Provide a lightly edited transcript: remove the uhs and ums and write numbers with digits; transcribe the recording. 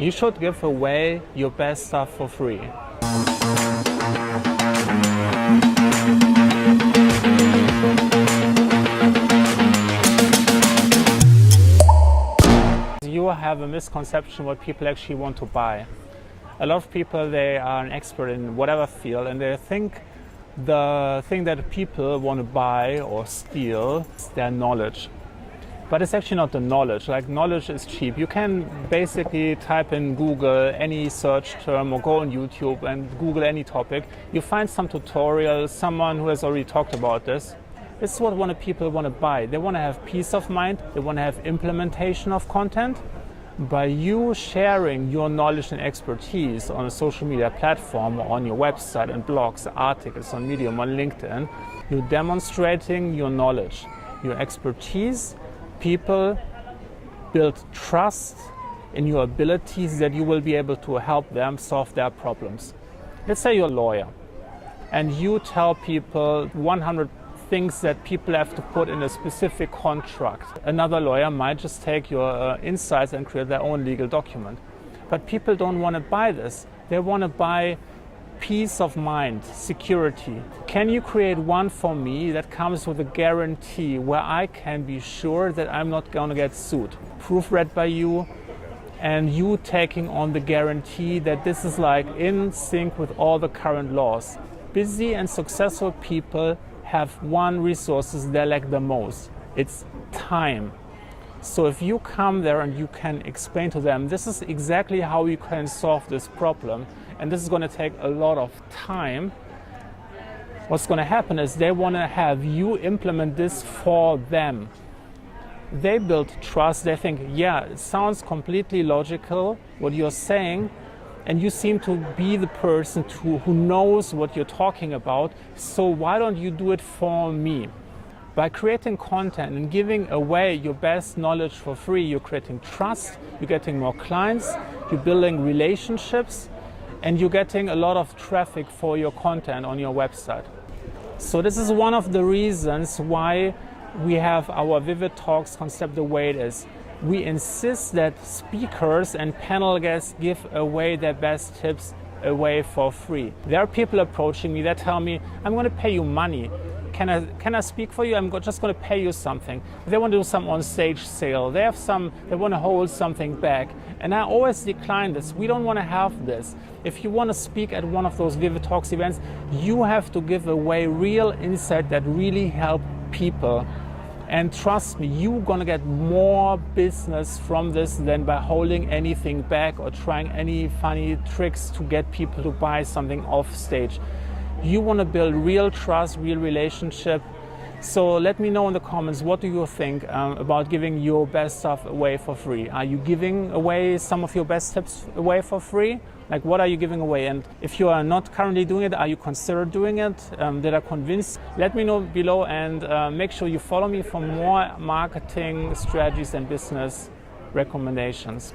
You should give away your best stuff for free. You have a misconception what people actually want to buy. A lot of people, they are an expert in whatever field, and they think the thing that people want to buy or steal is their knowledge. But it's actually not the knowledge. Like, knowledge is cheap. You can basically type in Google any search term or go on YouTube and Google any topic. You find some tutorial, someone who has already talked about this. This is what people want to buy. They want to have peace of mind. They want to have implementation of content. By you sharing your knowledge and expertise on a social media platform, or on your website and blogs, articles on Medium, on LinkedIn, you're demonstrating your knowledge, your expertise. People build trust in your abilities that you will be able to help them solve their problems. Let's say you're a lawyer and you tell people 100 things that people have to put in a specific contract. Another lawyer might just take your insights and create their own legal document. But people don't want to buy this. They want to buy peace of mind, security. Can you create one for me that comes with a guarantee where I can be sure that I'm not going to get sued? Proofread by you, and you taking on the guarantee that this is like in sync with all the current laws. Busy and successful people have one resources they lack the most. It's time. So if you come there and you can explain to them, this is exactly how you can solve this problem, and this is going to take a lot of time, what's going to happen is they want to have you implement this for them. They build trust. They think, yeah, it sounds completely logical what you're saying, and you seem to be the person who knows what you're talking about, so why don't you do it for me? By creating content and giving away your best knowledge for free, you're creating trust, you're getting more clients, you're building relationships, and you're getting a lot of traffic for your content on your website. So this is one of the reasons why we have our Vivid Talks concept the way it is. We insist that speakers and panel guests give away their best tips away for free. There are people approaching me that tell me, I'm going to pay you money. Can I speak for you? I'm just going to pay you something. They want to do some on-stage sale. They want to hold something back. And I always decline this. We don't want to have this. If you want to speak at one of those Vivid Talks events, you have to give away real insight that really help people. And trust me, you're going to get more business from this than by holding anything back or trying any funny tricks to get people to buy something off stage. You want to build real trust, real relationship. So let me know in the comments, what do you think about giving your best stuff away for free? Are you giving away some of your best tips away for free? Like, what are you giving away? And if you are not currently doing it, are you consider doing it? That are convinced? Let me know below, and make sure you follow me for more marketing strategies and business recommendations.